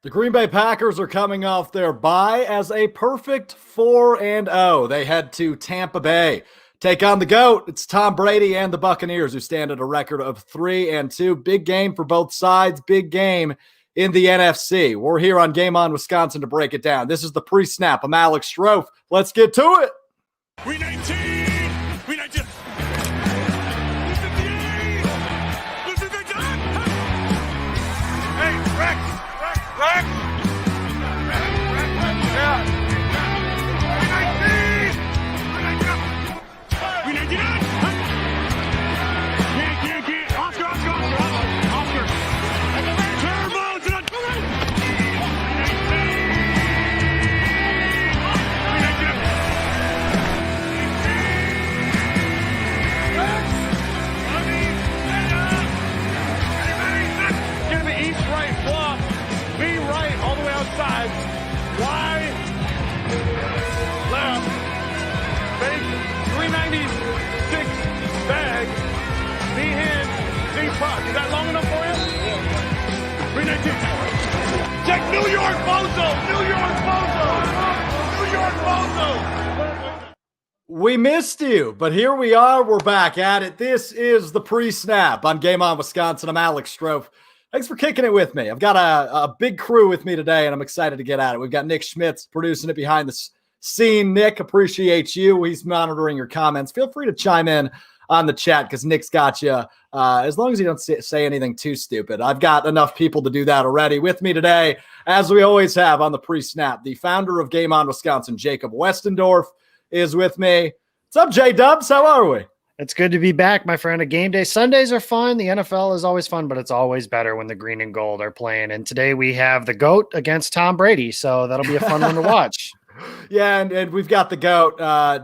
The Green Bay Packers are coming off their bye as a perfect 4-0. They head to Tampa Bay, take on the GOAT. It's Tom Brady and the Buccaneers, who stand at a record of 3-2. Big game for both sides, big game in the NFC. We're here on Game On Wisconsin to break it down. This is the pre-snap. I'm Alex Strofe. Let's get to it. We 19. We 19. Hey, Rex. Yeah. We 19. Can't. Oscar. Turbo to the East right flop, B right all the way outside, Y left, fake 396 bag, B hand, C puck. Is that long enough for you? 319. Check New York Bozo. We missed you, but here we are. We're back at it. This is the pre-snap on Game On Wisconsin. I'm Alex Strofe. Thanks for kicking it with me. I've got a big crew with me today, and I'm excited to get at it. We've got Nick Schmitz producing it behind the scene. Nick, appreciate you. He's monitoring your comments. Feel free to chime in on the chat because Nick's got you, as long as you don't say anything too stupid. I've got enough people to do that already. With me today, as we always have on the pre-snap, the founder of Game On Wisconsin, Jacob Westendorf, is with me. What's up, J-Dubs? How are we? It's good to be back, my friend. A game day. Sundays are fun. The NFL is always fun, but it's always better when the green and gold are playing. And today we have the GOAT against Tom Brady, so that'll be a fun one to watch. Yeah, and we've got the GOAT,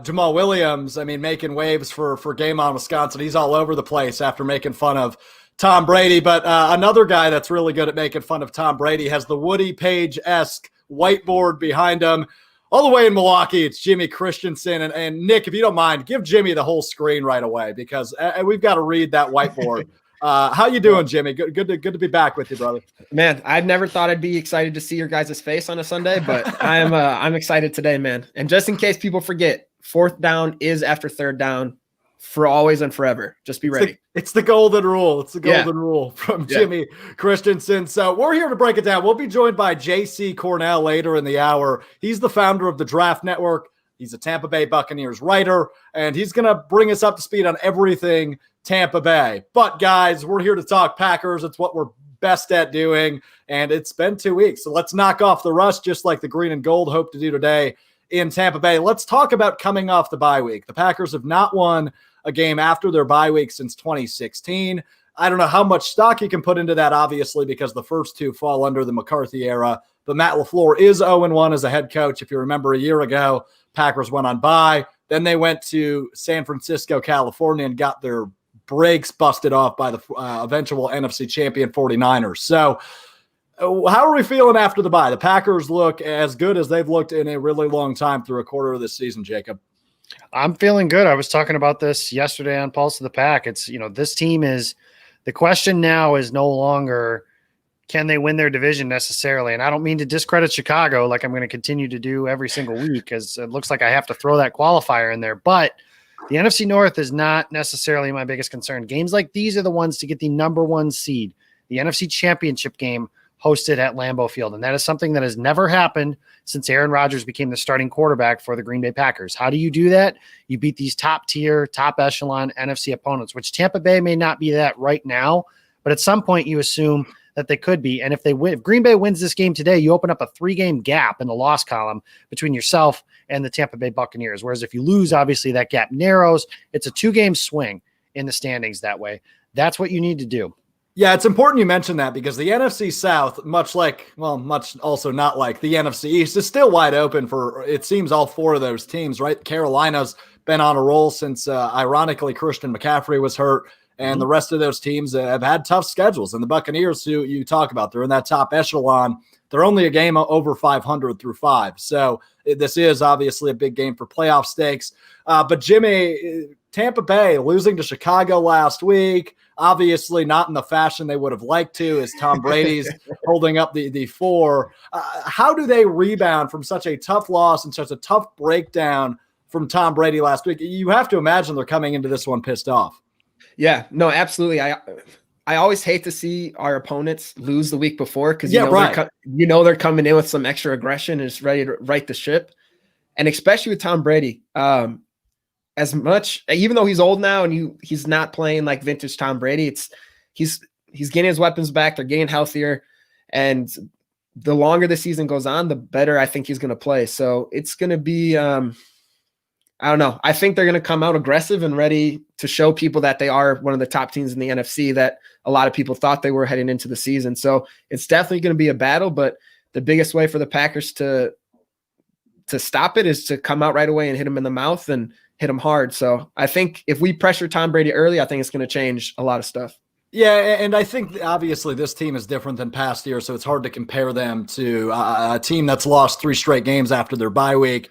Jamal Williams, making waves for Game On Wisconsin. He's all over the place after making fun of Tom Brady. But another guy that's really good at making fun of Tom Brady has the Woody Page-esque whiteboard behind him. All the way in Milwaukee, it's Jimmy Christensen. And Nick, if you don't mind, give Jimmy the whole screen right away because we've got to read that whiteboard. How you doing, Jimmy? Good to be back with you, brother. Man, I never thought I'd be excited to see your guys' face on a Sunday, but I'm excited today, man. And just in case people forget, 4th down is after 3rd down for always and forever. Just be ready. It's the golden rule. It's the golden rule from Jimmy Christensen. So we're here to break it down. We'll be joined by JC Cornell later in the hour. He's the founder of the Draft Network. He's a Tampa Bay Buccaneers writer, and he's going to bring us up to speed on everything Tampa Bay. But, guys, we're here to talk Packers. It's what we're best at doing, and it's been 2 weeks. So let's knock off the rust just like the green and gold hope to do today in Tampa Bay. Let's talk about coming off the bye week. The Packers have not won a game after their bye week since 2016. I don't know how much stock you can put into that, obviously, because the first two fall under the McCarthy era. But Matt LaFleur is 0-1 as a head coach. If you remember a year ago, Packers went on bye. Then they went to San Francisco, California, and got their brakes busted off by the eventual NFC champion 49ers. So how are we feeling after the bye? The Packers look as good as they've looked in a really long time through a quarter of this season, Jacob. I'm feeling good. I was talking about this yesterday on Pulse of the Pack. It's, this team is – the question now is no longer can they win their division necessarily. And I don't mean to discredit Chicago like I'm going to continue to do every single week because it looks like I have to throw that qualifier in there. But the NFC North is not necessarily my biggest concern. Games like these are the ones to get the number 1 seed, the NFC Championship game hosted at Lambeau Field. And that is something that has never happened since Aaron Rodgers became the starting quarterback for the Green Bay Packers. How do you do that? You beat these top tier, top echelon NFC opponents, which Tampa Bay may not be that right now, but at some point you assume that they could be. And if they win, if Green Bay wins this game today, you open up a 3-game gap in the loss column between yourself and the Tampa Bay Buccaneers. Whereas if you lose, obviously that gap narrows. It's a 2-game swing in the standings that way. That's what you need to do. Yeah, it's important you mention that because the NFC South, much also not like the NFC East, is still wide open for, it seems, all 4 of those teams, right? Carolina's been on a roll since, ironically, Christian McCaffrey was hurt, and the rest of those teams have had tough schedules. And the Buccaneers, who you talk about, they're in that top echelon. They're only a game over 500 through 5. So this is obviously a big game for playoff stakes. But Jimmy, Tampa Bay losing to Chicago last week. Obviously not in the fashion they would have liked to, as Tom Brady's holding up the 4. How do they rebound from such a tough loss and such a tough breakdown from Tom Brady last week? You have to imagine they're coming into this one pissed off. Yeah, no, absolutely. I always hate to see our opponents lose the week before because they're coming in with some extra aggression and just ready to right the ship. And especially with Tom Brady, as much, even though he's old now and he's not playing like vintage Tom Brady, he's getting his weapons back. They're getting healthier, and the longer the season goes on, the better I think he's going to play. So it's going to be, I don't know. I think they're going to come out aggressive and ready to show people that they are one of the top teams in the NFC that a lot of people thought they were heading into the season. So it's definitely going to be a battle, but the biggest way for the Packers to stop it is to come out right away and hit him in the mouth and hit him hard. So I think if we pressure Tom Brady early, I think it's going to change a lot of stuff. Yeah, and I think obviously this team is different than past years, so it's hard to compare them to a team that's lost 3 straight games after their bye week.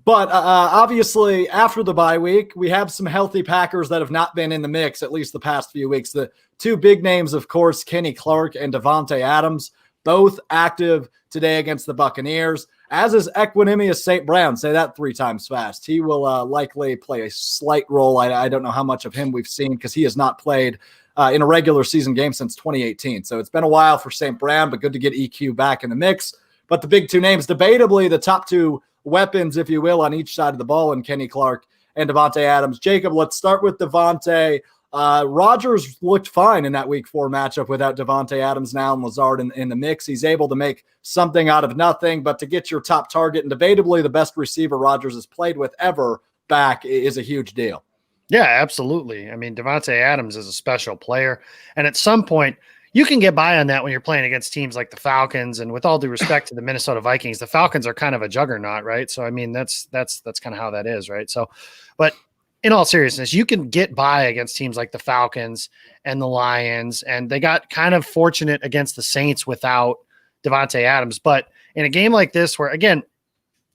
But obviously, after the bye week, we have some healthy Packers that have not been in the mix, at least the past few weeks. The 2 big names, of course, Kenny Clark and Davante Adams, both active today against the Buccaneers, as is Equanimous St. Brown. Say that 3 times fast. He will likely play a slight role. I don't know how much of him we've seen because he has not played in a regular season game since 2018. So it's been a while for St. Brown, but good to get EQ back in the mix. But the big 2 names, debatably the top 2 weapons, if you will, on each side of the ball, in Kenny Clark and Davante Adams. Jacob, let's start with Davante. Rodgers looked fine in that week 4 matchup without Davante Adams now and Lazard in the mix. He's able to make something out of nothing, but to get your top target and debatably the best receiver Rodgers has played with ever back is a huge deal. Yeah, absolutely. I mean, Davante Adams is a special player, and at some point you can get by on that when you're playing against teams like the Falcons. And with all due respect to the Minnesota Vikings, the Falcons are kind of a juggernaut, right? So, I mean, that's kind of how that is, right? So, but in all seriousness, you can get by against teams like the Falcons and the Lions, and they got kind of fortunate against the Saints without Davante Adams. But in a game like this, where, again,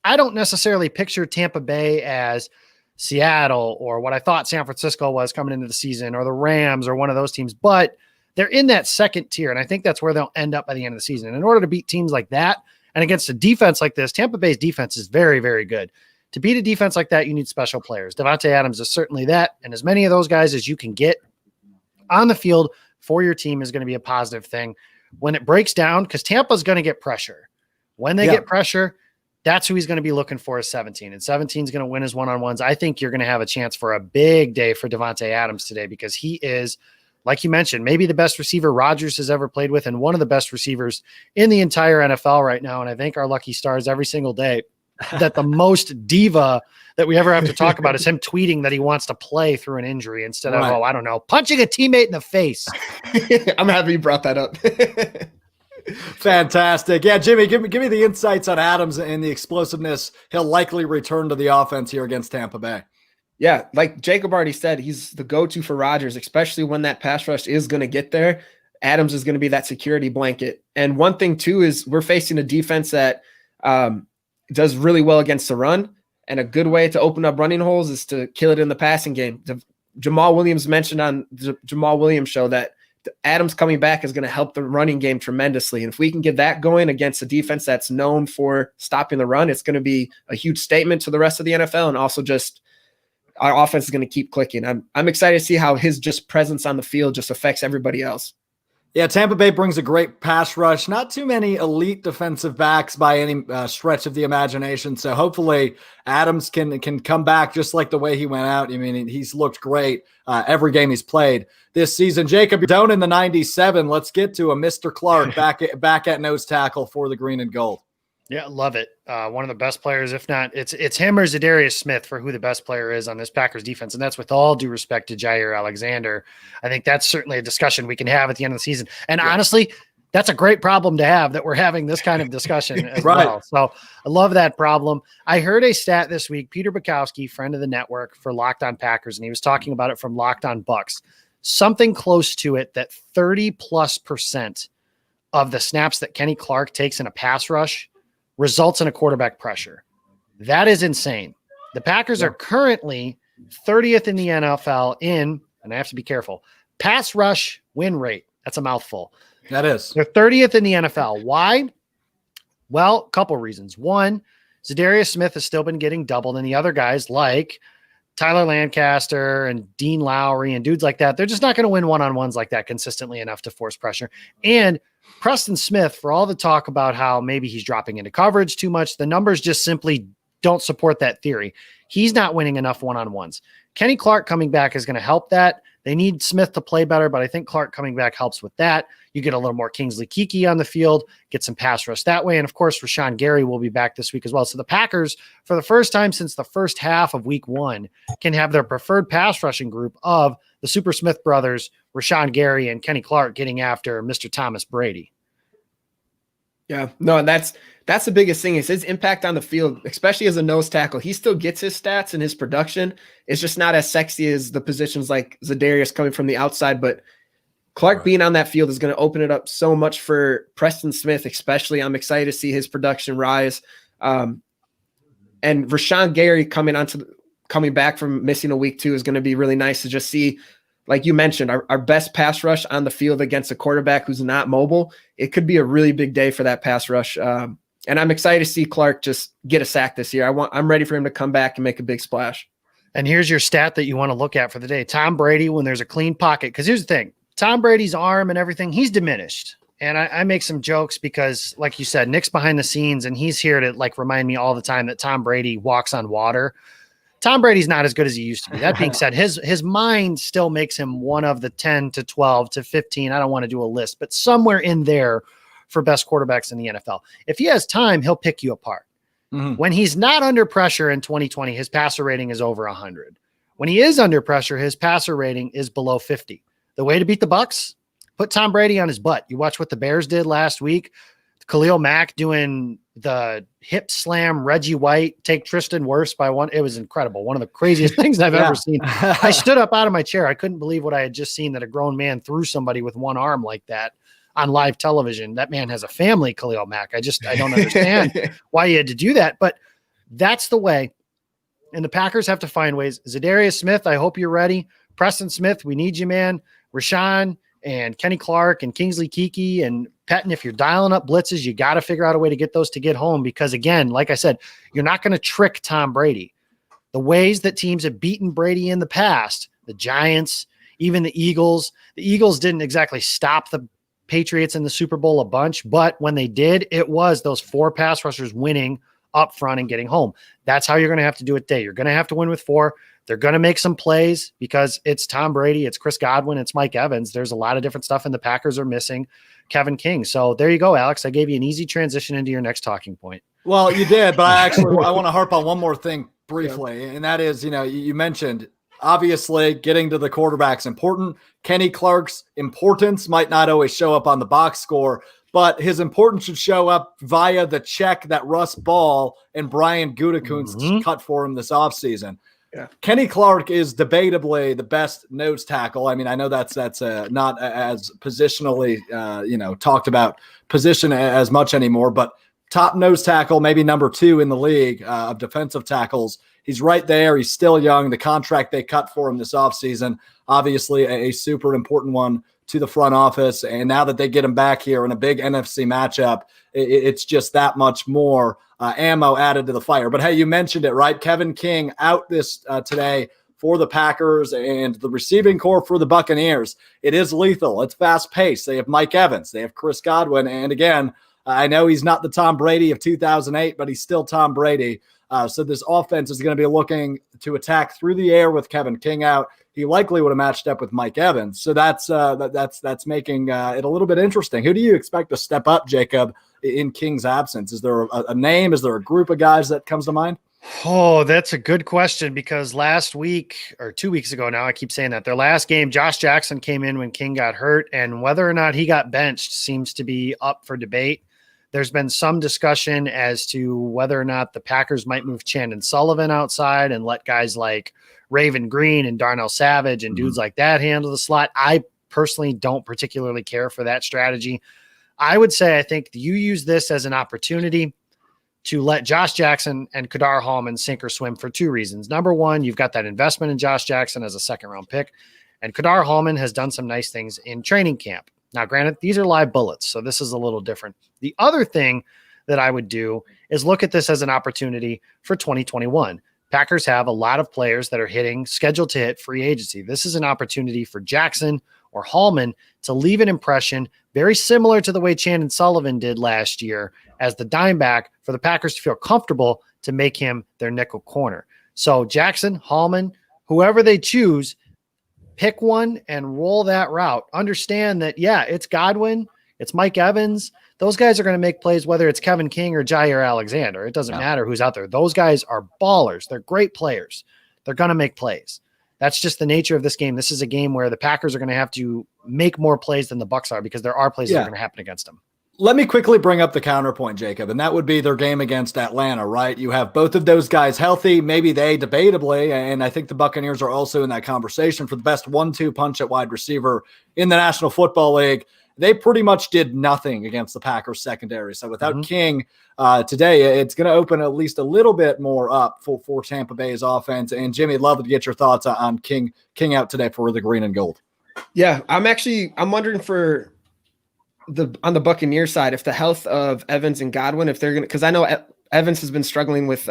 I don't necessarily picture Tampa Bay as Seattle or what I thought San Francisco was coming into the season, or the Rams or one of those teams, but they're in that second tier, and I think that's where they'll end up by the end of the season. In order to beat teams like that, and against a defense like this, Tampa Bay's defense is very, very good. To beat a defense like that, you need special players. Davante Adams is certainly that, and as many of those guys as you can get on the field for your team is going to be a positive thing. When it breaks down, because Tampa's going to get pressure. When they get pressure, that's who he's going to be looking for is 17, and 17 is going to win his one-on-ones. I think you're going to have a chance for a big day for Davante Adams today because he is, like you mentioned, maybe the best receiver Rodgers has ever played with and one of the best receivers in the entire NFL right now. And I thank our lucky stars every single day that the most diva that we ever have to talk about is him tweeting that he wants to play through an injury instead of, I don't know, punching a teammate in the face. I'm happy you brought that up. Fantastic. Yeah, Jimmy, give me the insights on Adams and the explosiveness he'll likely return to the offense here against Tampa Bay. Yeah, like Jacob already said, he's the go-to for Rodgers, especially when that pass rush is going to get there. Adams is going to be that security blanket. And one thing, too, is we're facing a defense that does really well against the run. And a good way to open up running holes is to kill it in the passing game. Jamal Williams mentioned on the Jamal Williams show that Adams coming back is going to help the running game tremendously. And if we can get that going against a defense that's known for stopping the run, it's going to be a huge statement to the rest of the NFL, and also just our offense is going to keep clicking. I'm excited to see how his just presence on the field just affects everybody else. Yeah, Tampa Bay brings a great pass rush. Not too many elite defensive backs by any stretch of the imagination. So hopefully Adams can come back just like the way he went out. I mean, he's looked great every game he's played this season. Jacob, you're down in the 97. Let's get to a Mr. Clark back at nose tackle for the green and gold. Yeah, love it. One of the best players, if not, it's him or Zadarius Smith for who the best player is on this Packers defense. And that's with all due respect to Jair Alexander. I think that's certainly a discussion we can have at the end of the season. And honestly, that's a great problem to have, that we're having this kind of discussion as well. So I love that problem. I heard a stat this week, Peter Bukowski, friend of the network for Locked On Packers, and he was talking about it from Locked On Bucs, something close to it, that 30+% of the snaps that Kenny Clark takes in a pass rush results in a quarterback pressure. That is insane. The Packers are currently 30th in the NFL in, and I have to be careful, pass rush win rate. That's a mouthful. That is. They're 30th in the NFL. Why? Well, a couple reasons. One, Zadarius Smith has still been getting doubled, and the other guys like Tyler Lancaster and Dean Lowry and dudes like that, they're just not going to win one-on-ones like that consistently enough to force pressure. And Preston Smith, for all the talk about how maybe he's dropping into coverage too much, the numbers just simply don't support that theory. He's not winning enough one-on-ones. Kenny Clark coming back is going to help that. They need Smith to play better, but I think Clark coming back helps with that. You get a little more Kingsley Kiki on the field, get some pass rush that way. And of course, Rashawn Gary will be back this week as well. So the Packers, for the first time since the first half of week 1, can have their preferred pass rushing group of the Super Smith brothers, Rashawn Gary and Kenny Clark getting after Mr. Thomas Brady. Yeah, no, and that's the biggest thing is his impact on the field, especially as a nose tackle. He still gets his stats and his production. It's just not as sexy as the positions like Zadarius coming from the outside. But Clark being on that field is going to open it up so much for Preston Smith, especially. I'm excited to see his production rise. And Rashawn Gary coming back from missing a week 2 is going to be really nice to just see. Like you mentioned, our best pass rush on the field against a quarterback who's not mobile. It could be a really big day for that pass rush. And I'm excited to see Clark just get a sack this year. I'm ready for him to come back and make a big splash. And here's your stat that you want to look at for the day. Tom Brady, when there's a clean pocket, because here's the thing, Tom Brady's arm and everything, he's diminished. And I make some jokes because, like you said, Nick's behind the scenes and he's here to like remind me all the time that Tom Brady walks on water. Tom Brady's not as good as he used to be. That being said, his mind still makes him one of the 10 to 12 to 15. I don't want to do a list, but somewhere in there for best quarterbacks in the NFL. If he has time, he'll pick you apart. Mm-hmm. When he's not under pressure in 2020, his passer rating is over 100. When he is under pressure, his passer rating is below 50. The way to beat the Bucs, put Tom Brady on his butt. You watch what the Bears did last week. Khalil Mack doing the hip slam, Reggie White, take Tristan Wirfs by one. It was incredible. One of the craziest things I've ever seen. I stood up out of my chair. I couldn't believe what I had just seen, that a grown man threw somebody with one arm like that on live television. That man has a family, Khalil Mack. I don't understand why he had to do that, but that's the way. And the Packers have to find ways. Zadarius Smith, I hope you're ready. Preston Smith, we need you, man. Rashawn and Kenny Clark and Kingsley Kiki and Pettin, if you're dialing up blitzes, you got to figure out a way to get those to get home because, again, like I said, you're not going to trick Tom Brady. The ways that teams have beaten Brady in the past, the Giants, even the Eagles didn't exactly stop the Patriots in the Super Bowl a bunch, but when they did, it was those 4 pass rushers winning up front and getting home. That's how you're going to have to do it today. You're going to have to win with 4. They're going to make some plays because it's Tom Brady, it's Chris Godwin, it's Mike Evans. There's a lot of different stuff, and the Packers are missing Kevin King. So there you go, Alex. I gave you an easy transition into your next talking point. Well, you did, but I want to harp on one more thing briefly, and that is, you mentioned obviously getting to the quarterback's important. Kenny Clark's importance might not always show up on the box score, but his importance should show up via the check that Russ Ball and Brian Gutekunst cut for him this offseason. Yeah. Kenny Clark is debatably the best nose tackle. I mean, I know that's not as positionally, talked about position as much anymore, but top nose tackle, maybe number 2 in the league of defensive tackles. He's right there. He's still young. The contract they cut for him this offseason, obviously a super important one to the front office. And now that they get him back here in a big NFC matchup, it's just that much more ammo added to the fire. But hey, you mentioned it, right? Kevin King out this today for the Packers and the receiving corps for the Buccaneers. It is lethal. It's fast paced. They have Mike Evans. They have Chris Godwin. And again, I know he's not the Tom Brady of 2008, but he's still Tom Brady. So this offense is going to be looking to attack through the air with Kevin King out. He likely would have matched up with Mike Evans. So that's making it a little bit interesting. Who do you expect to step up, Jacob, in King's absence? Is there a name? Is there a group of guys that comes to mind? Oh, that's a good question because last week or 2 weeks ago now, I keep saying that, their last game, Josh Jackson came in when King got hurt, and whether or not he got benched seems to be up for debate. There's been some discussion as to whether or not the Packers might move Chandon Sullivan outside and let guys like Raven Green and Darnell Savage and dudes like that handle the slot. I personally don't particularly care for that strategy. I would say I think you use this as an opportunity to let Josh Jackson and Kadar Hallman sink or swim for 2 reasons. Number one, you've got that investment in Josh Jackson as a 2nd-round pick. And Kadar Hallman has done some nice things in training camp. Now, granted, these are live bullets, so this is a little different. The other thing that I would do is look at this as an opportunity for 2021. Packers have a lot of players that are scheduled to hit free agency. This is an opportunity for Jackson or Hallman to leave an impression very similar to the way Chandon Sullivan did last year as the dime back, for the Packers to feel comfortable to make him their nickel corner. So Jackson, Hallman, whoever they choose, pick one and roll that route. Understand that, yeah, it's Godwin, it's Mike Evans. Those guys are going to make plays, whether it's Kevin King or Jair Alexander. It doesn't matter who's out there. Those guys are ballers. They're great players. They're going to make plays. That's just the nature of this game. This is a game where the Packers are going to have to make more plays than the Bucs are, because there are plays that are going to happen against them. Let me quickly bring up the counterpoint, Jacob, and that would be their game against Atlanta, right? You have both of those guys healthy, maybe they debatably, and I think the Buccaneers are also in that conversation for the best 1-2 punch at wide receiver in the National Football League. They pretty much did nothing against the Packers secondary. So without King today, it's going to open at least a little bit more up for Tampa Bay's offense. And Jimmy, love to get your thoughts on King out today for the green and gold. Yeah, I'm wondering for on the Buccaneers side, if the health of Evans and Godwin, if they're going to, because I know Evans has been struggling with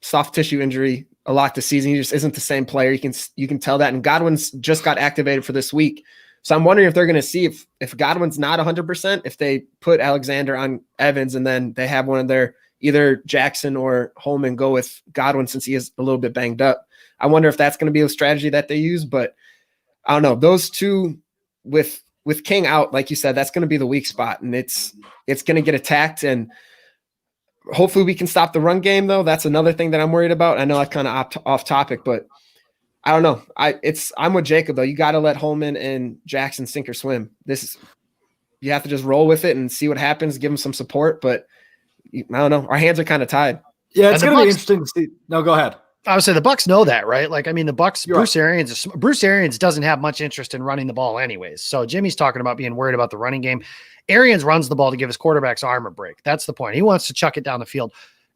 soft tissue injury a lot this season. He just isn't the same player. You can tell that. And Godwin's just got activated for this week. So I'm wondering if they're going to see if Godwin's not 100%, if they put Alexander on Evans and then they have one of their either Jackson or Holman go with Godwin since he is a little bit banged up. I wonder if that's going to be a strategy that they use, but I don't know. Those two with King out, like you said, that's going to be the weak spot, and it's going to get attacked. And hopefully we can stop the run game, though. That's another thing that I'm worried about. I know that's kind of off topic, but I don't know. I'm with Jacob, though. You got to let Holman and Jackson sink or swim. You have to just roll with it and see what happens, give them some support. But I don't know. Our hands are kind of tied. Yeah, it's going to be interesting to see. No, go ahead. I would say the Bucs know that, right? Like, I mean, the Bucs, Bruce Arians doesn't have much interest in running the ball anyways. So Jimmy's talking about being worried about the running game. Arians runs the ball to give his quarterback's arm a break. That's the point. He wants to chuck it down the field.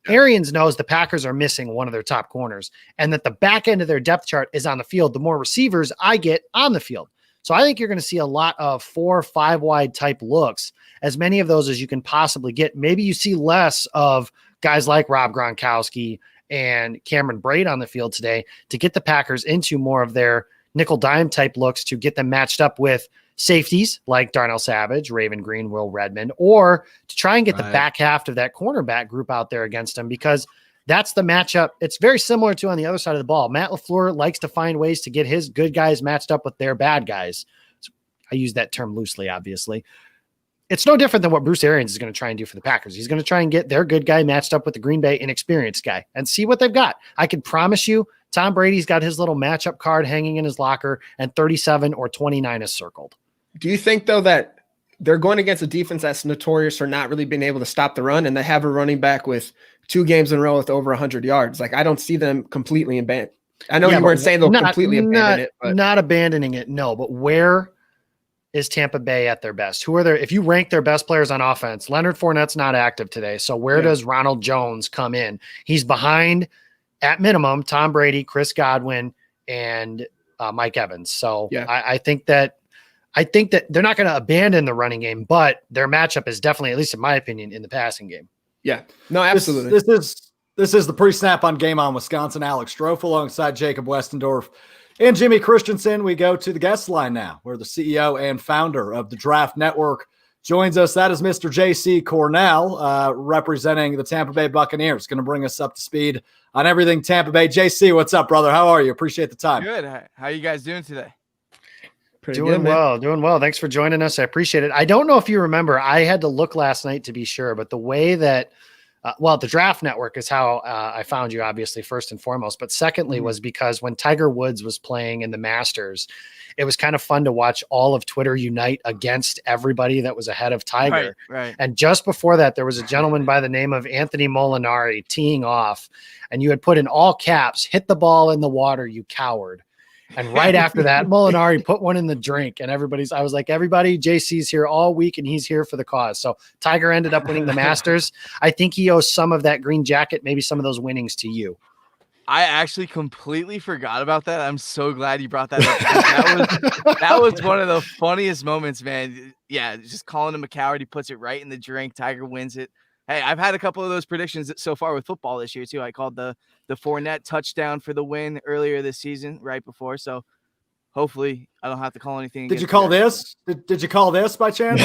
Arians knows the Packers are missing one of their top corners and that the back end of their depth chart is on the field. The more receivers I get on the field. So I think you're going to see a lot of 4 or 5 wide type looks, as many of those as you can possibly get. Maybe you see less of guys like Rob Gronkowski and Cameron Braid on the field today to get the Packers into more of their nickel dime type looks, to get them matched up with safeties like Darnell Savage, Raven Green, Will Redmond, or to try and get the back half of that cornerback group out there against them, because that's the matchup. It's very similar to on the other side of the ball. Matt LaFleur likes to find ways to get his good guys matched up with their bad guys. So I use that term loosely, obviously. It's no different than what Bruce Arians is going to try and do for the Packers. He's going to try and get their good guy matched up with the Green Bay inexperienced guy and see what they've got. I can promise you Tom Brady's got his little matchup card hanging in his locker, and 37 or 29 is circled. Do you think, though, that they're going against a defense that's notorious for not really being able to stop the run, and they have a running back with 2 games in a row with over 100 yards? Like, I don't see them completely abandoned. I know you weren't saying they'll completely abandon it. But. Not abandoning it, no. But where is Tampa Bay at their best? Who are their, if you rank their best players on offense, Leonard Fournette's not active today. So where does Ronald Jones come in? He's behind, at minimum, Tom Brady, Chris Godwin, and Mike Evans. So I think that they're not going to abandon the running game, but their matchup is definitely, at least in my opinion, in the passing game. Yeah, no, absolutely. This is the pre-snap on Game On Wisconsin. Alex Strofe alongside Jacob Westendorf and Jimmy Christensen. We go to the guest line now, where the CEO and founder of the Draft Network joins us. That is Mr. J.C. Cornell, representing the Tampa Bay Buccaneers. Going to bring us up to speed on everything Tampa Bay. J.C., what's up, brother? How are you? Appreciate the time. Good. How you guys doing today? Doing well. Thanks for joining us. I appreciate it. I don't know if you remember, I had to look last night to be sure, but the way that the Draft Network is how I found you, obviously, first and foremost. But secondly, was because when Tiger Woods was playing in the Masters, it was kind of fun to watch all of Twitter unite against everybody that was ahead of Tiger. Right. And just before that, there was a gentleman by the name of Anthony Molinari teeing off, and you had put in all caps, "Hit the ball in the water, you coward." And right after that, Molinari put one in the drink, and I was like, everybody, JC's here all week and he's here for the cause. So Tiger ended up winning the Masters. I think he owes some of that green jacket, maybe some of those winnings, to you. I actually completely forgot about that. I'm so glad you brought that up. That was one of the funniest moments, man. Yeah, just calling him a coward. He puts it right in the drink. Tiger wins it. Hey, I've had a couple of those predictions so far with football this year too. I called the Fournette touchdown for the win earlier this season, right before. So hopefully I don't have to call anything. Did you call this? Did you call this by chance?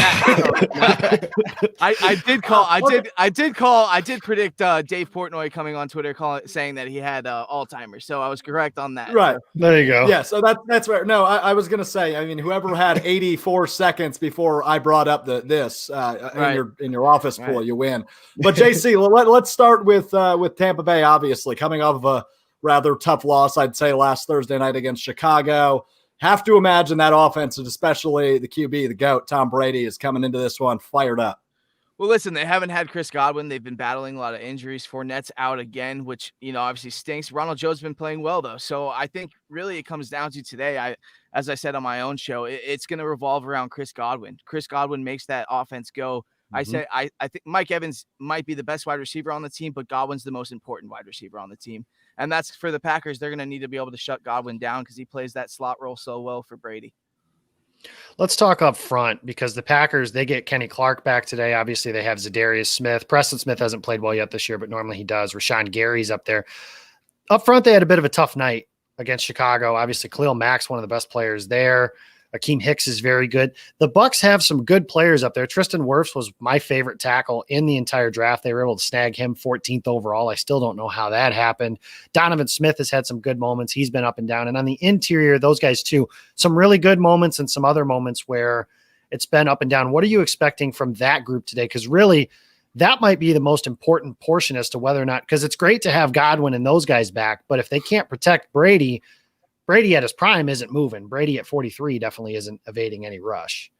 I did call. I did predict Dave Portnoy coming on Twitter saying that he had Alzheimer's. So I was correct on that. Right. So. There you go. Yeah. So that's right. No, I was going to say, I mean, whoever had 84 seconds before I brought up this in your office pool, you win. But JC, let's start with Tampa Bay, obviously coming off of a rather tough loss, I'd say last Thursday night against Chicago. Have to imagine that offense, and especially the QB, the GOAT, Tom Brady, is coming into this one fired up. Well, listen, they haven't had Chris Godwin. They've been battling a lot of injuries. Fournette's out again, which, obviously stinks. Ronald Jones been playing well, though. So I think really it comes down to today, as I said on my own show, it's going to revolve around Chris Godwin. Chris Godwin makes that offense go. Mm-hmm. I think Mike Evans might be the best wide receiver on the team, but Godwin's the most important wide receiver on the team. And that's for the Packers. They're going to need to be able to shut Godwin down because he plays that slot role so well for Brady. Let's talk up front because the Packers, they get Kenny Clark back today. Obviously, they have Zadarius Smith. Preston Smith hasn't played well yet this year, but normally he does. Rashawn Gary's up there. Up front, they had a bit of a tough night against Chicago. Obviously, Khalil Mack's one of the best players there. Akeem Hicks is very good. The Bucs have some good players up there. Tristan Wirfs was my favorite tackle in the entire draft. They were able to snag him 14th overall. I still don't know how that happened. Donovan Smith has had some good moments. He's been up and down. And on the interior, those guys too, some really good moments and some other moments where it's been up and down. What are you expecting from that group today? Because really, that might be the most important portion as to whether or not, because it's great to have Godwin and those guys back, but if they can't protect Brady at his prime isn't moving. Brady at 43 definitely isn't evading any rush.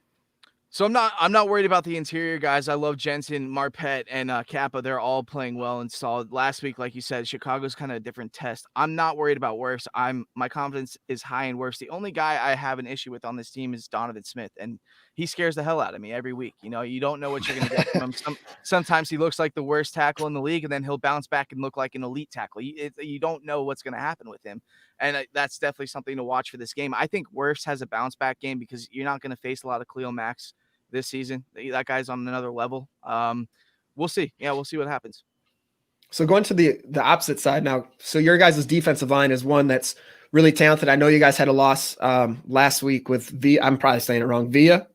So I'm not worried about the interior guys. I love Jensen, Marpet, and Kappa. They're all playing well and solid. Last week, like you said, Chicago's kind of a different test. I'm not worried about Wirfs. My confidence is high in Wirfs. The only guy I have an issue with on this team is Donovan Smith, and he scares the hell out of me every week. You don't know what you're going to get from him. Sometimes he looks like the worst tackle in the league, and then he'll bounce back and look like an elite tackle. You don't know what's going to happen with him. And that's definitely something to watch for this game. I think Wirfs has a bounce back game because you're not going to face a lot of Khalil Macks this season. That guy's on another level. We'll see. Yeah, we'll see what happens. So going to the opposite side now. So your guys' defensive line is one that's really talented. I know you guys had a loss last week with I'm probably saying it wrong. Vita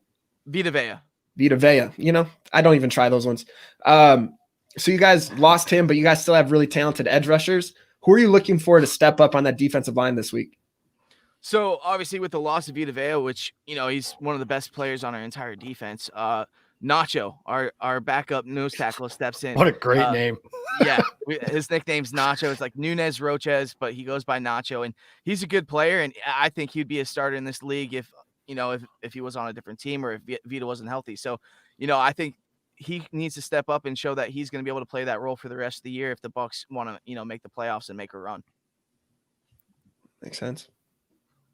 Vea. I don't even try those ones. So you guys lost him, but you guys still have really talented edge rushers. Who are you looking for to step up on that defensive line this week? So obviously with the loss of Vita Vea, which, he's one of the best players on our entire defense, Nacho, our backup nose tackle, steps in. What a great name. Yeah. His nickname's Nacho. It's like Nunez Roches, but he goes by Nacho, and he's a good player. And I think he'd be a starter in this league if he was on a different team or if Vita wasn't healthy. So, I think he needs to step up and show that he's going to be able to play that role for the rest of the year if the Bucs want to, make the playoffs and make a run. Makes sense.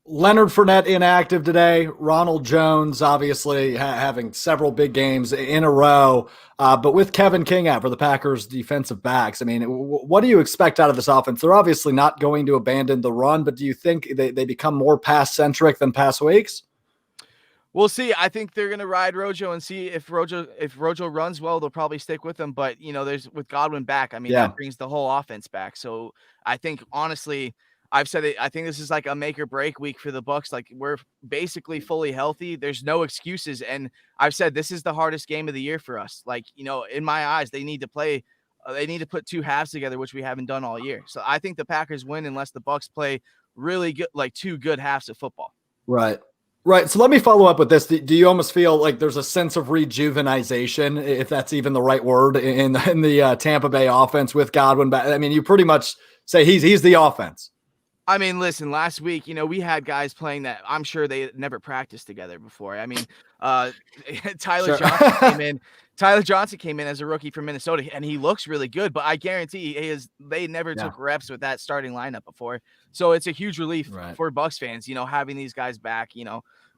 Leonard Fournette inactive today. Ronald Jones obviously having several big games in a row. But with Kevin King out for the Packers defensive backs, I mean, what do you expect out of this offense? They're obviously not going to abandon the run, but do you think they become more pass-centric than past weeks? We'll see. I think they're going to ride Rojo and see if Rojo runs well, they'll probably stick with him. But, there's with Godwin back, that brings the whole offense back. So I think, honestly, I've said it. I think this is like a make or break week for the Bucs. Like, we're basically fully healthy. There's no excuses. And I've said this is the hardest game of the year for us. Like, in my eyes, they need to play. They need to put two halves together, which we haven't done all year. So I think the Packers win unless the Bucs play really good, like two good halves of football. Right. So let me follow up with this. Do you almost feel like there's a sense of rejuvenization, if that's even the right word, in the Tampa Bay offense with Godwin back? I mean, you pretty much say he's the offense. I mean, listen, last week, we had guys playing that I'm sure they never practiced together before. I mean, Tyler Johnson came in as a rookie from Minnesota, and he looks really good, but I guarantee they never took reps with that starting lineup before. So it's a huge relief for Bucs fans, having these guys back.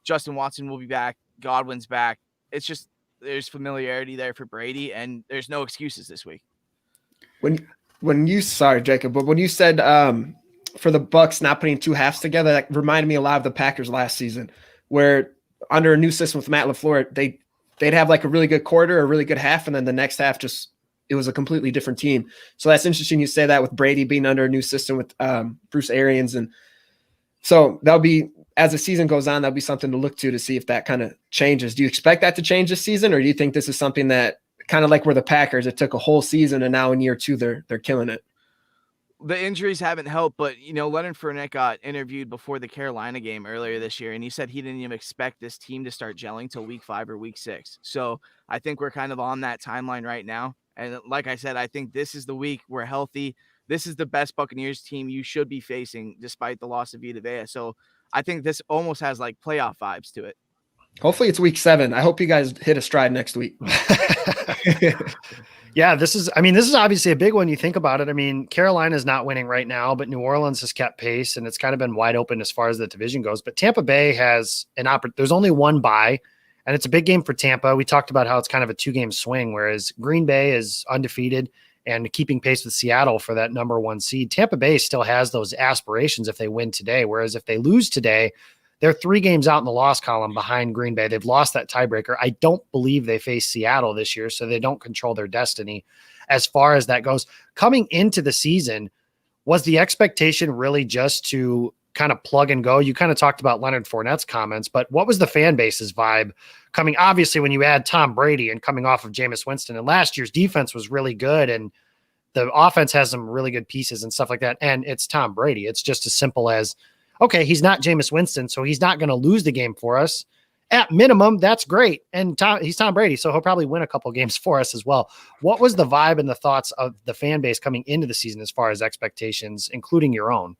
Justin Watson will be back. Godwin's back. It's just there's familiarity there for Brady, and there's no excuses this week. Sorry, Jacob, but when you said for the Bucs not putting two halves together, that reminded me a lot of the Packers last season, where under a new system with Matt LaFleur, they'd have like a really good quarter, a really good half, and then the next half it was a completely different team. So that's interesting you say that with Brady being under a new system with Bruce Arians. And so that'll be, as the season goes on, that'll be something to look to see if that kind of changes. Do you expect that to change this season, or do you think this is something that kind of like where the Packers, it took a whole season and now in year two, they're killing it? The injuries haven't helped, but Leonard Fournette got interviewed before the Carolina game earlier this year, and he said he didn't even expect this team to start gelling till week 5 or week 6. So I think we're kind of on that timeline right now. And like I said, I think this is the week we're healthy. This is the best Buccaneers team you should be facing, despite the loss of Vita Vea. So I think this almost has like playoff vibes to it. Hopefully it's week 7. I hope you guys hit a stride next week. Yeah, this is obviously a big one. You think about it. I mean, Carolina's not winning right now, but New Orleans has kept pace, and it's kind of been wide open as far as the division goes. But Tampa Bay has there's only one bye, and it's a big game for Tampa. We talked about how it's kind of a 2-game swing, whereas Green Bay is undefeated and keeping pace with Seattle for that number 1 seed. Tampa Bay still has those aspirations if they win today, whereas if they lose today, they're 3 games out in the loss column behind Green Bay. They've lost that tiebreaker. I don't believe they face Seattle this year, so they don't control their destiny as far as that goes. Coming into the season, was the expectation really just to kind of plug and go? You kind of talked about Leonard Fournette's comments, but what was the fan base's vibe coming? Obviously, when you add Tom Brady and coming off of Jameis Winston, and last year's defense was really good, and the offense has some really good pieces and stuff like that, and it's Tom Brady. It's just as simple as, okay, he's not Jameis Winston, so he's not going to lose the game for us. At minimum, that's great. And he's Tom Brady, so he'll probably win a couple games for us as well. What was the vibe and the thoughts of the fan base coming into the season as far as expectations, including your own?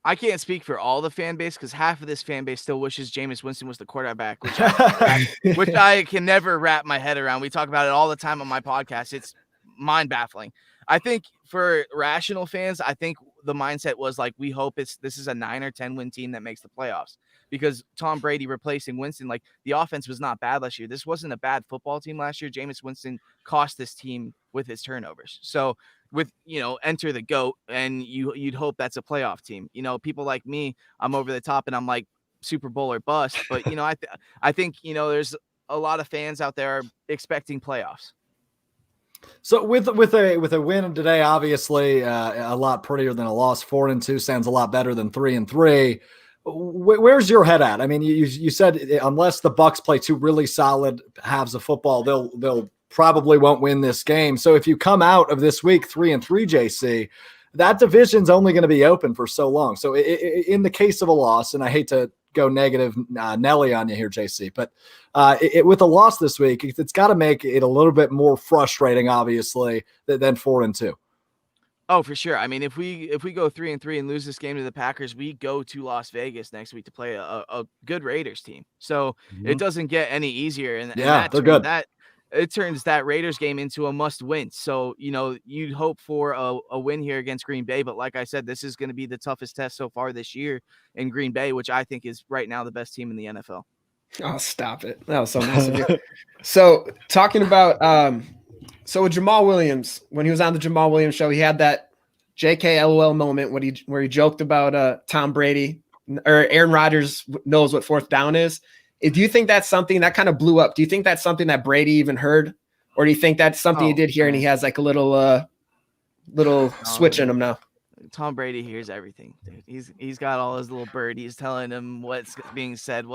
I can't speak for all the fan base because half of this fan base still wishes Jameis Winston was the quarterback, which I can never wrap my head around. We talk about it all the time on my podcast. It's mind-baffling. I think for rational fans, I think the mindset was like, we hope this is a 9 or 10 win team that makes the playoffs, because Tom Brady replacing Winston, like, the offense was not bad last year. This wasn't a bad football team last year. Jameis Winston cost this team with his turnovers. So with, enter the GOAT, and you'd hope that's a playoff team. People like me, I'm over the top and I'm like Super Bowl or bust, but I think there's a lot of fans out there expecting playoffs. So with a win today, obviously a lot prettier than a loss. 4-2 sounds a lot better than 3-3. Where's your head at? I mean, you said unless the Bucs play 2 really solid halves of football, they'll probably won't win this game. So if you come out of this week 3-3, JC, that division's only going to be open for so long. So in the case of a loss, and I hate to go negative Nelly on you here, JC, but with a loss this week, it's got to make it a little bit more frustrating, obviously, than 4-2. Oh, for sure. I mean, if we go 3-3 and lose this game to the Packers, we go to Las Vegas next week to play a good Raiders team. So it doesn't get any easier. And they're good. It turns that Raiders game into a must win. So, you'd hope for a win here against Green Bay. But like I said, this is going to be the toughest test so far this year in Green Bay, which I think is right now the best team in the NFL. Oh, stop it. That was so nice of you. So talking about, so with Jamal Williams, when he was on the Jamal Williams show, he had that JK LOL moment where he joked about Tom Brady, or Aaron Rodgers knows what 4th down is. Do you think that's something that kind of blew up? Do you think that's something that Brady even heard? Or do you think that's something he did hear and he has like a little switch in him now? Tom Brady hears everything, dude. He's got all his little birdies telling him what's being said.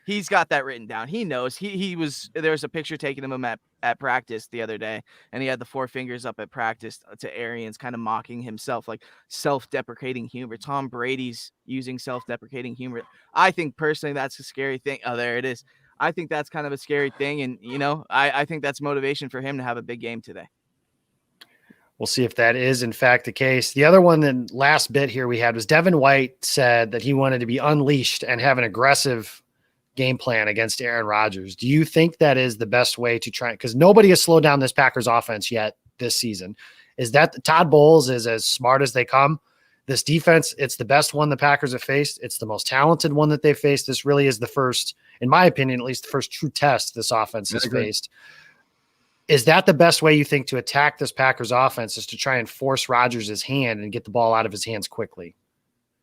He's got that written down. He knows. There was a picture taking him at practice the other day, and he had the 4 fingers up at practice to Arians, kind of mocking himself, like self-deprecating humor. Tom Brady's using self-deprecating humor. I think personally that's a scary thing. Oh, there it is. I think that's kind of a scary thing, and I think that's motivation for him to have a big game today. We'll see if that is in fact the case. The other one, the last bit here we had, was Devin White said that he wanted to be unleashed and have an aggressive game plan against Aaron Rodgers. Do you think that is the best way to try? Because nobody has slowed down this Packers offense yet this season. Is that Todd Bowles is as smart as they come? This defense, it's the best one the Packers have faced. It's the most talented one that they've faced. This really is the first, in my opinion, at least the first true test this offense has faced. Is that the best way you think to attack this Packers offense, is to try and force Rodgers' hand and get the ball out of his hands quickly?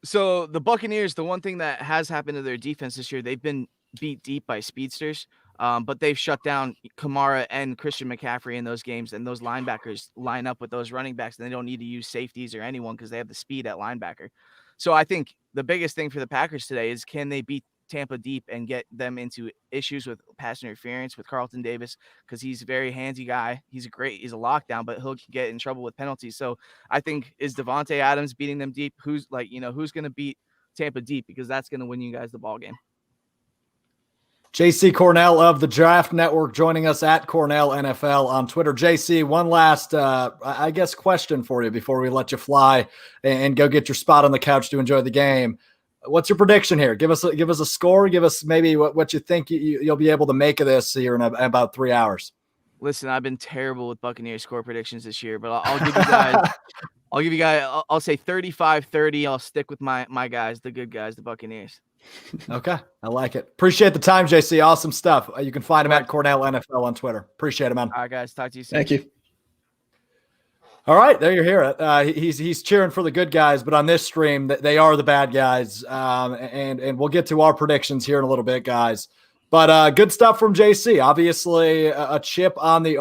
So the Buccaneers, the one thing that has happened to their defense this year, they've been beat deep by speedsters, but they've shut down Kamara and Christian McCaffrey in those games, and those linebackers line up with those running backs, and they don't need to use safeties or anyone because they have the speed at linebacker. So I think the biggest thing for the Packers today is, can they beat Tampa deep and get them into issues with pass interference with Carlton Davis, because he's a very handsy guy. He's a lockdown, but he'll get in trouble with penalties. So I think, is Devontae Adams beating them deep? Who's going to beat Tampa deep, because that's going to win you guys the ball game. JC Cornell of the Draft Network joining us at Cornell NFL on Twitter. JC, one last, I guess, question for you before we let you fly and go get your spot on the couch to enjoy the game. What's your prediction here? Give us a score. Give us maybe what you think you'll be able to make of this here in about 3 hours. Listen, I've been terrible with Buccaneers score predictions this year, but I'll give you guys. I'll say 35-30. I'll stick with my guys, the good guys, the Buccaneers. Okay, I like it. Appreciate the time, JC. Awesome stuff. You can find him at Cornell NFL on Twitter. Appreciate it, man. All right, guys. Talk to you soon. Thank you. All right, there you hear it. He's cheering for the good guys, but on this stream, they are the bad guys. And we'll get to our predictions here in a little bit, guys. But good stuff from JC. Obviously, a chip on the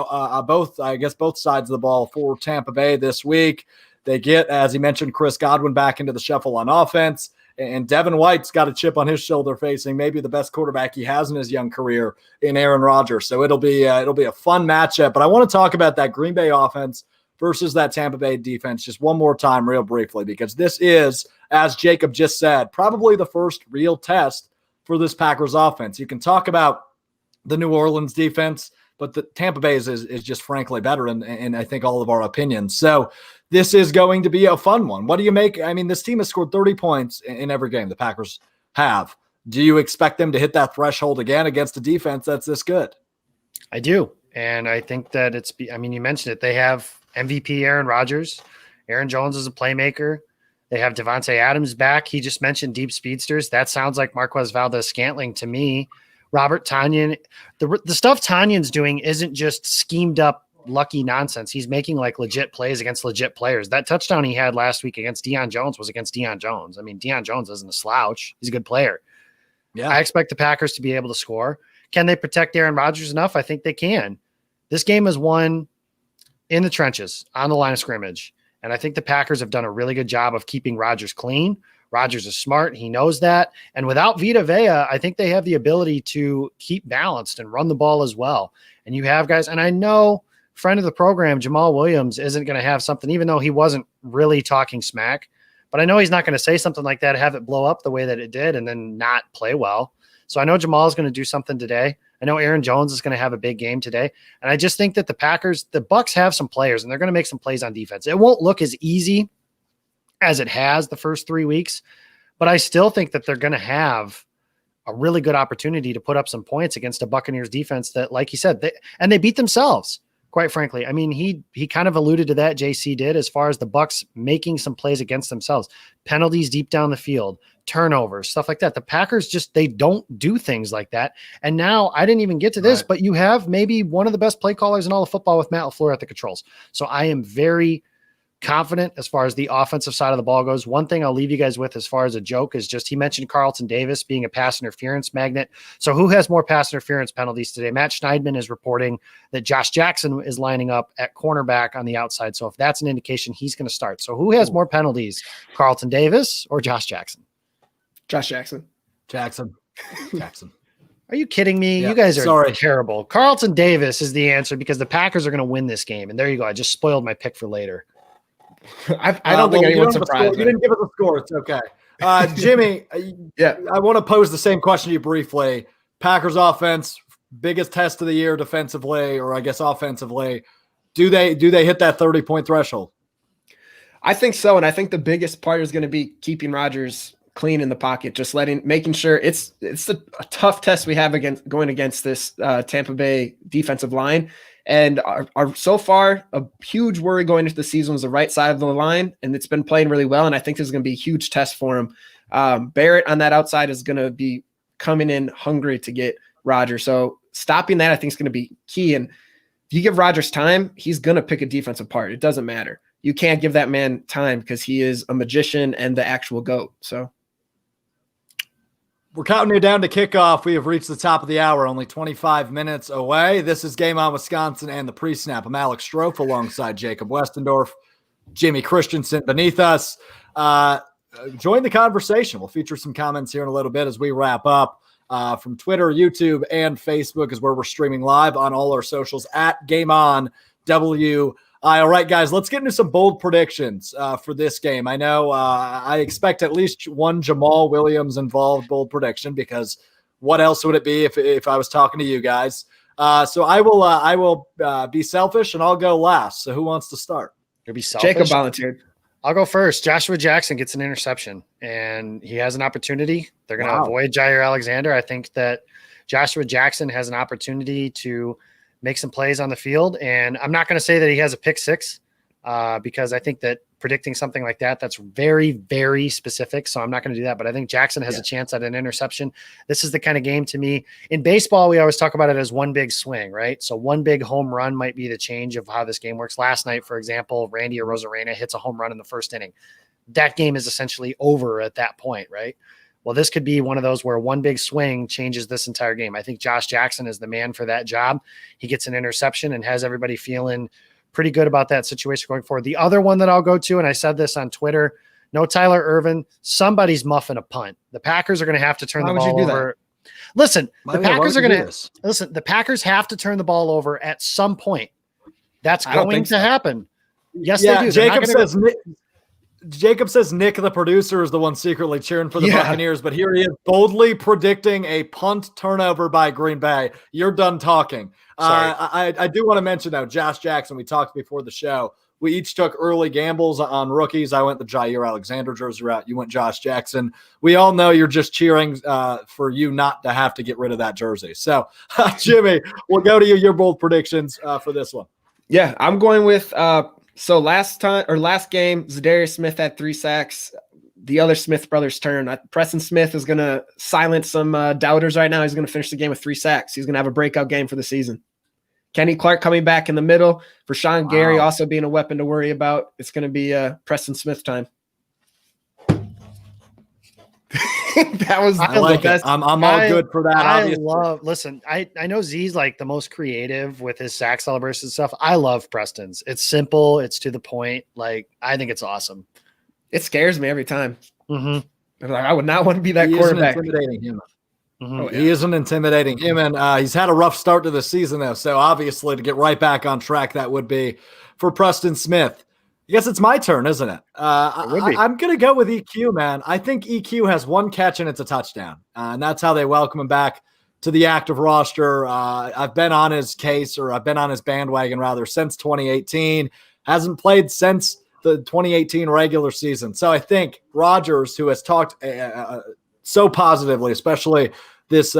both sides of the ball for Tampa Bay this week. They get, as he mentioned, Chris Godwin back into the shuffle on offense, and Devin White's got a chip on his shoulder facing maybe the best quarterback he has in his young career in Aaron Rodgers. So it'll be a fun matchup. But I want to talk about that Green Bay offense versus that Tampa Bay defense just one more time real briefly, because this is, as Jacob just said, probably the first real test for this Packers offense. You can talk about the New Orleans defense, but the Tampa Bay is just frankly better in I think all of our opinions. So this is going to be a fun one. What do you make? I mean, this team has scored 30 points in every game the Packers have. Do you expect them to hit that threshold again against a defense that's this good? I do. And I think that you mentioned it. They have MVP Aaron Rodgers. Aaron Jones is a playmaker. They have Devontae Adams back. He just mentioned deep speedsters. That sounds like Marquez Valdez-Scantling to me. Robert Tonyan. The stuff Tanyan's doing isn't just schemed up lucky nonsense. He's making like legit plays against legit players. That touchdown he had last week against Deion Jones was against Deion Jones. I mean, Deion Jones isn't a slouch. He's a good player. Yeah, I expect the Packers to be able to score. Can they protect Aaron Rodgers enough? I think they can. This game is won in the trenches, on the line of scrimmage. And I think the Packers have done a really good job of keeping Rodgers clean. Rodgers is smart. He knows that. And without Vita Vea, I think they have the ability to keep balanced and run the ball as well. And you have guys, and I know friend of the program, Jamal Williams, isn't going to have something, even though he wasn't really talking smack. But I know he's not going to say something like that, have it blow up the way that it did, and then not play well. So I know Jamal is going to do something today. I know Aaron Jones is going to have a big game today. And I just think that the Bucs have some players, and they're going to make some plays on defense. It won't look as easy as it has the first 3 weeks, but I still think that they're going to have a really good opportunity to put up some points against a Buccaneers defense that, like you said, they beat themselves, quite frankly. I mean, he kind of alluded to that, JC did, as far as the Bucs making some plays against themselves, penalties deep down the field, turnovers, stuff like that. The Packers they don't do things like that. And now I didn't even get to this, but you have maybe one of the best play callers in all of football with Matt LaFleur at the controls. So I am very confident as far as the offensive side of the ball goes. One thing I'll leave you guys with as far as a joke is just, he mentioned Carlton Davis being a pass interference magnet. So who has more pass interference penalties today? Matt Schneidman is reporting that Josh Jackson is lining up at cornerback on the outside. So if that's an indication, he's going to start. So who has more penalties, Carlton Davis or Josh Jackson? Josh Jackson. Jackson. Are you kidding me? Yeah, you guys are terrible. Carlton Davis is the answer because the Packers are going to win this game. And there you go. I just spoiled my pick for later. I don't think anyone's surprised. You didn't give us a score. It's okay. Jimmy, yeah, I want to pose the same question to you briefly. Packers offense, biggest test of the year defensively, or I guess offensively. Do they hit that 30-point threshold? I think so. And I think the biggest part is going to be keeping Rodgers clean in the pocket, just making sure it's a tough test we have going against this Tampa Bay defensive line. And our so far, a huge worry going into the season was the right side of the line, and it's been playing really well. And I think this is going to be a huge test for him. Barrett on that outside is going to be coming in hungry to get Rodgers. So stopping that, I think, is going to be key. And you give Rodgers time, he's going to pick a defense apart. It doesn't matter. You can't give that man time because he is a magician and the actual GOAT. So we're counting you down to kickoff. We have reached the top of the hour, only 25 minutes away. This is Game On Wisconsin and the pre-snap. I'm Alex Strofe alongside Jacob Westendorf, Jimmy Christensen beneath us. Join the conversation. We'll feature some comments here in a little bit as we wrap up. From Twitter, YouTube, and Facebook is where we're streaming live on all our socials at Game On WI. All right, guys, let's get into some bold predictions for this game. I know I expect at least one Jamal Williams involved bold prediction, because what else would it be if I was talking to you guys? So I will be selfish and I'll go last. So who wants to start? You'll be selfish. Jacob volunteered. I'll go first. Joshua Jackson gets an interception, and he has an opportunity. They're going to avoid Jair Alexander. I think that Joshua Jackson has an opportunity to make some plays on the field, and I'm not going to say that he has a pick six because I think that predicting something like that, that's very, very specific. So I'm not going to do that, but I think Jackson has a chance at an interception. This is the kind of game to me. In baseball, we always talk about it as one big swing, right? So one big home run might be the change of how this game works. Last night, for example, Randy Arozarena hits a home run in the first inning. That game is essentially over at that point, right? Well, this could be one of those where one big swing changes this entire game. I think Josh Jackson is the man for that job. He gets an interception and has everybody feeling pretty good about that situation going forward. The other one that I'll go to, and I said this on Twitter, no Tyler Ervin, somebody's muffing a punt. The Packers are going to have to turn the ball over. Listen, the Packers are going to listen. The Packers have to turn the ball over at some point. That's going to happen. Yes, they do. Jacob says Nick, the producer, is the one secretly cheering for the Buccaneers, but here he is boldly predicting a punt turnover by Green Bay. You're done talking. I do want to mention, though, Josh Jackson, we talked before the show. We each took early gambles on rookies. I went the Jair Alexander jersey route. You went Josh Jackson. We all know you're just cheering for you not to have to get rid of that jersey. So, Jimmy, we'll go to you. Your bold predictions for this one. Yeah, I'm going with so last game, Zadarius Smith had 3 sacks. The other Smith brothers' turn. Preston Smith is going to silence some doubters right now. He's going to finish the game with 3 sacks. He's going to have a breakout game for the season. Kenny Clark coming back in the middle. For Sean Gary also being a weapon to worry about. It's going to be Preston Smith time. That was I like it. I'm all good for that. Listen, I know Z's like the most creative with his sack celebration stuff. I love Preston's. It's simple. It's to the point. Like, I think it's awesome. It scares me every time. Mm-hmm. I would not want to be that quarterback. He is an intimidating human. He's had a rough start to the season, though. So obviously, to get right back on track, that would be for Preston Smith. I guess it's my turn, isn't it? I'm going to go with EQ, man. I think EQ has 1 catch and it's a touchdown. And that's how they welcome him back to the active roster. I've been on his case, or I've been on his bandwagon, rather, since 2018. Hasn't played since the 2018 regular season. So I think Rodgers, who has talked so positively, especially this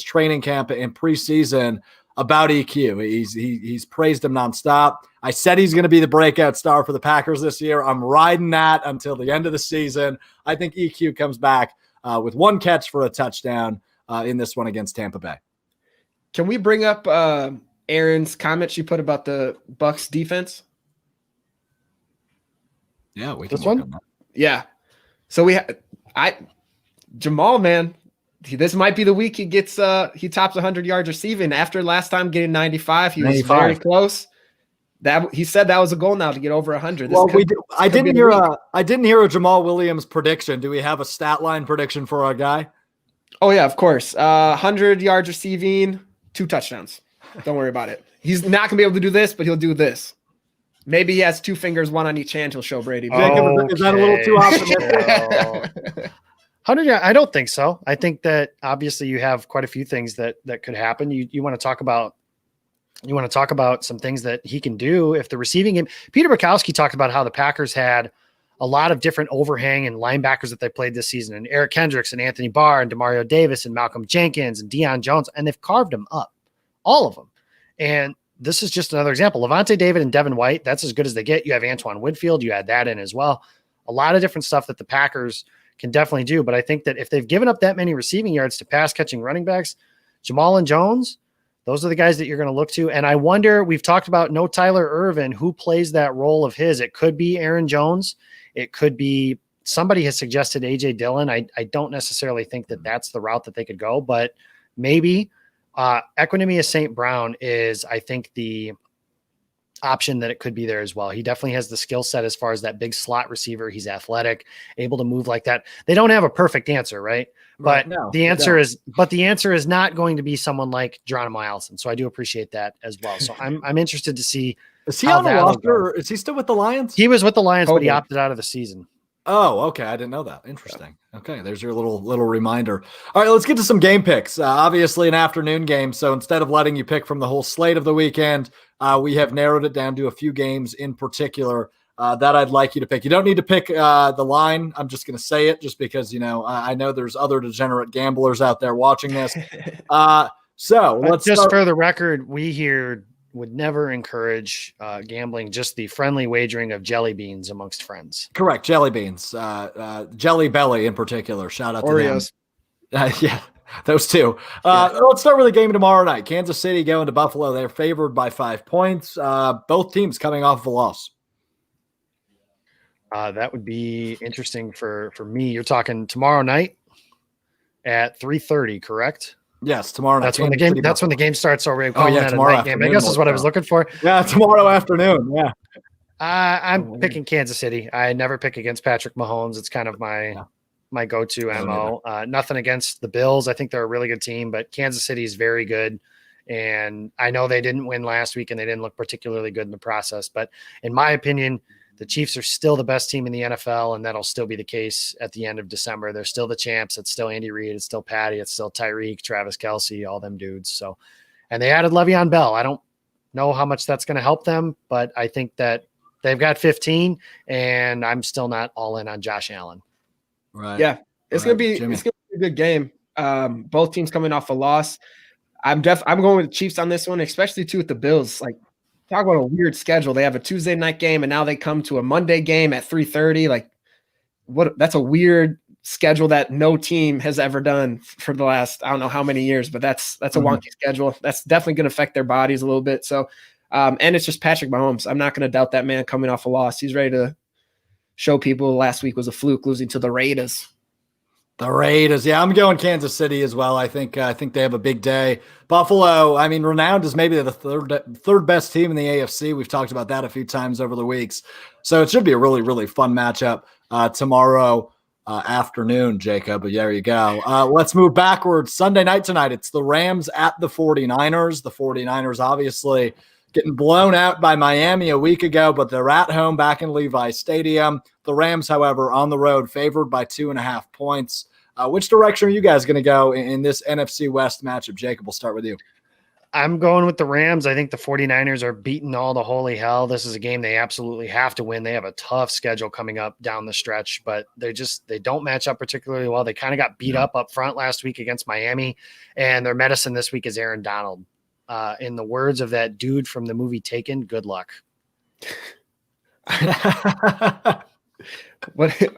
training camp and preseason, about EQ. He's praised him nonstop. I said he's going to be the breakout star for the Packers this year. I'm riding that until the end of the season. I think EQ comes back with 1 catch for a touchdown in this one against Tampa Bay. Can we bring up Aaron's comment she put about the Bucs defense? Yeah, we can this one. On that. Yeah. So Jamal, man. This might be the week he gets he tops 100 yards receiving. After last time getting 95, he was very close. That he said that was a goal now to get over 100. I didn't hear a Jamal Williams prediction. Do we have a stat line prediction for our guy? Oh yeah, of course. 100 yards receiving, 2 touchdowns. Don't worry about it. He's not gonna be able to do this, but he'll do this. Maybe he has 2 fingers, 1 on each hand. He'll show Brady. Jacob, is that a little too optimistic? 100 yards? I don't think so. I think that obviously you have quite a few things that could happen. You want to talk about some things that he can do if the receiving game. Peter Bukowski talked about how the Packers had a lot of different overhang and linebackers that they played this season, and Eric Kendricks and Anthony Barr and Demario Davis and Malcolm Jenkins and Deion Jones, and they've carved them up, all of them. And this is just another example. Levante David and Devin White, that's as good as they get. You have Antoine Woodfield. You add that in as well. A lot of different stuff that the Packers can definitely do. But I think that if they've given up that many receiving yards to pass catching running backs, Jamal and Jones, Those are the guys that you're going to look to. And I wonder, we've talked about no Tyler Ervin, who plays that role of his. It could be Aaron Jones. It could be somebody has suggested AJ Dillon. I don't necessarily think that that's the route that they could go, but maybe Equinemius St. Brown is, I think, the option that it could be there as well. He definitely has the skill set as far as that big slot receiver. He's athletic, able to move like that. They don't have a perfect answer, right? But the answer is not going to be someone like Geronimo Allison. So I do appreciate that as well. So I'm interested to see. Is he on the roster? Or is he still with the Lions? He was with the Lions, but he opted out of the season. Oh, okay. I didn't know that. Interesting. Okay. There's your little reminder. All right, let's get to some game picks. Obviously an afternoon game. So instead of letting you pick from the whole slate of the weekend, we have narrowed it down to a few games in particular that I'd like you to pick. You don't need to pick the line. I'm just going to say it just because, I know there's other degenerate gamblers out there watching this. So let's just for the record, we here would never encourage gambling, just the friendly wagering of jelly beans amongst friends. Correct. Jelly beans, Jelly Belly in particular. Shout out Oreos. to them. Yeah, those two. Let's start with the game tomorrow night. Kansas City going to Buffalo. They're favored by 5 points. Both teams coming off of a loss. That would be interesting for me. You're talking tomorrow night at 3:30, correct? Yes, tomorrow night. That's when the game. That's when the game starts. So we're calling that a night game. I guess is what I was looking for. Yeah, tomorrow afternoon. Yeah, I'm picking Kansas City. I never pick against Patrick Mahomes. It's kind of my go-to MO. Nothing against the Bills. I think they're a really good team, but Kansas City is very good. And I know they didn't win last week, and they didn't look particularly good in the process. But in my opinion, the Chiefs are still the best team in the NFL, and that'll still be the case at the end of December. They're still the champs. It's still Andy Reid. It's still Patty. It's still Tyreek, Travis Kelce, all them dudes. So, and they added Le'Veon Bell. I don't know how much that's going to help them, but I think that they've got 15, and I'm still not all in on Josh Allen. Right. Yeah, it's gonna be a good game. Both teams coming off a loss. I'm going with the Chiefs on this one, especially too with the Bills. Like, talk about a weird schedule. They have a Tuesday night game, and now they come to a Monday game at 3:30. Like, what? That's a weird schedule that no team has ever done for the last I don't know how many years. But that's a wonky schedule. That's definitely going to affect their bodies a little bit. So, and it's just Patrick Mahomes. I'm not going to doubt that man coming off a loss. He's ready to show people last week was a fluke losing to the Raiders. The Raiders. Yeah, I'm going Kansas City as well. I think they have a big day. Buffalo, I mean, renowned as maybe the third best team in the AFC. We've talked about that a few times over the weeks. So it should be a really, really fun matchup tomorrow afternoon, Jacob. But there you go. Let's move backwards. Sunday night tonight, it's the Rams at the 49ers. The 49ers obviously getting blown out by Miami a week ago, but they're at home back in Levi Stadium. The Rams, however, on the road, favored by 2.5 points. Which direction are you guys going to go in this NFC West matchup? Jacob, we'll start with you. I'm going with the Rams. I think the 49ers are beating all the holy hell. This is a game they absolutely have to win. They have a tough schedule coming up down the stretch, but they don't match up particularly well. They kind of got beat up front last week against Miami, and their medicine this week is Aaron Donald. In the words of that dude from the movie Taken, good luck.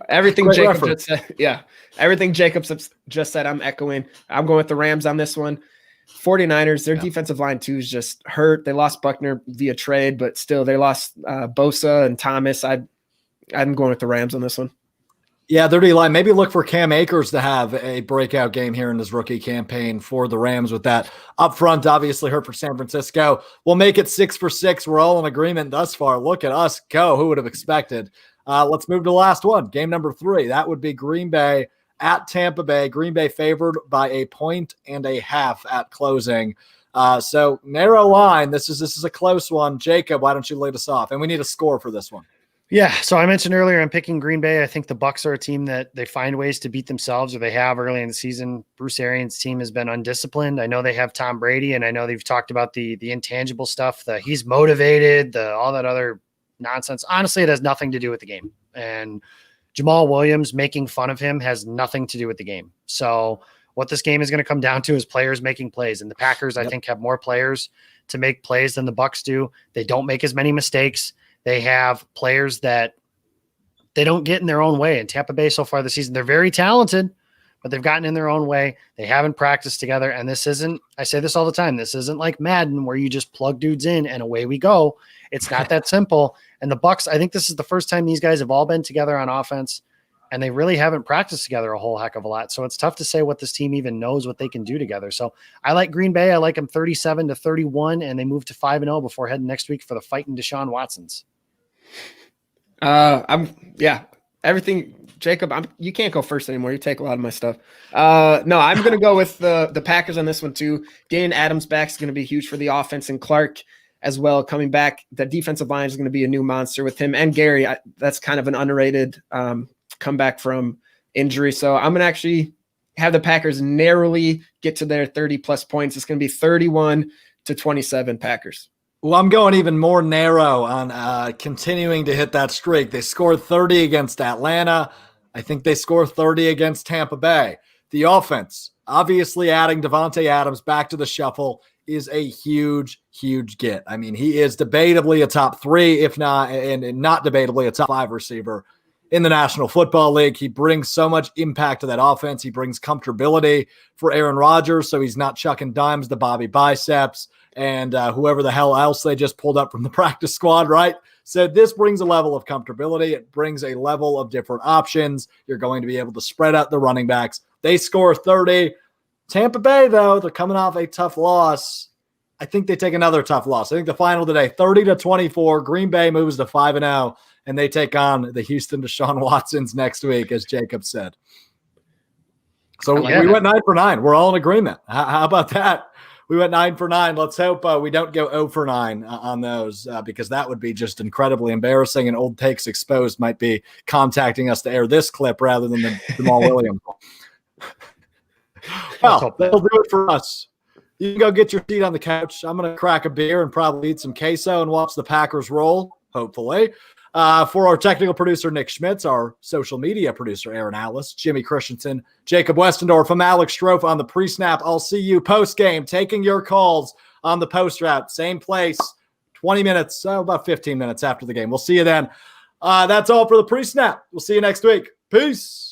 Everything Jacob just said. Yeah. Everything Jacob just said, I'm echoing. I'm going with the Rams on this one. 49ers, their defensive line too is just hurt. They lost Buckner via trade, but still they lost Bosa and Thomas. I'm going with the Rams on this one. Yeah, their D-line. Maybe look for Cam Akers to have a breakout game here in his rookie campaign for the Rams with that up front. Obviously hurt for San Francisco. We'll make it 6 for 6. We're all in agreement thus far. Look at us go. Who would have expected? Let's move to the last one. Game number 3. That would be Green Bay at Tampa Bay. Green Bay favored by 1.5 points at closing. So narrow line. This is a close one. Jacob, why don't you lead us off? And we need a score for this one. Yeah, so I mentioned earlier I'm picking Green Bay. I think the Bucs are a team that they find ways to beat themselves, or they have early in the season. Bruce Arians' team has been undisciplined. I know they have Tom Brady, and I know they've talked about the intangible stuff, he's motivated, all that other nonsense. Honestly, it has nothing to do with the game. And Jamal Williams making fun of him has nothing to do with the game. So what this game is going to come down to is players making plays. And the Packers, I think, have more players to make plays than the Bucs do. They don't make as many mistakes. They have players that they don't get in their own way. And Tampa Bay so far this season, they're very talented, but they've gotten in their own way. They haven't practiced together. And this isn't, I say this all the time, this isn't like Madden where you just plug dudes in and away we go. It's not that simple. And the Bucs, I think this is the first time these guys have all been together on offense, and they really haven't practiced together a whole heck of a lot. So it's tough to say what this team even knows what they can do together. So I like Green Bay. I like them 37-31, and they move to 5-0 before heading next week for the fighting Deshaun Watsons. Everything. Jacob, you can't go first anymore. You take a lot of my stuff. No, I'm going to go with the Packers on this one too. Getting Adams back is going to be huge for the offense, and Clark as well coming back. The defensive line is going to be a new monster with him and Gary. That's kind of an underrated comeback from injury. So I'm going to actually have the Packers narrowly get to their 30-plus points. It's going to be 31-27 Packers. Well, I'm going even more narrow on continuing to hit that streak. They scored 30 against Atlanta. I think they score 30 against Tampa Bay. The offense, obviously adding Devontae Adams back to the shuffle is a huge, huge get. I mean, he is debatably a top 3, if not, and not debatably a top 5 receiver in the National Football League. He brings so much impact to that offense. He brings comfortability for Aaron Rodgers, so he's not chucking dimes to Bobby Biceps and whoever the hell else they just pulled up from the practice squad, right? So this brings a level of comfortability. It brings a level of different options. You're going to be able to spread out the running backs. They score 30. Tampa Bay, though, they're coming off a tough loss. I think they take another tough loss. I think the final today, 30-24. Green Bay moves to 5-0, and they take on the Houston Deshaun Watsons next week, as Jacob said. So we went 9 for 9. We're all in agreement. How about that? We went 9 for 9. Let's hope we don't go 0 for 9 on those because that would be just incredibly embarrassing. And Old Takes Exposed might be contacting us to air this clip rather than the Jamal Williams. Well, that'll do it for us. You can go get your seat on the couch. I'm going to crack a beer and probably eat some queso and watch the Packers roll, hopefully. For our technical producer, Nick Schmitz, our social media producer, Aaron Alice, Jimmy Christensen, Jacob Westendorf, I'm Alex Strofe on the pre-snap. I'll see you post-game, taking your calls on the post route. Same place, 20 minutes, about 15 minutes after the game. We'll see you then. That's all for the pre-snap. We'll see you next week. Peace.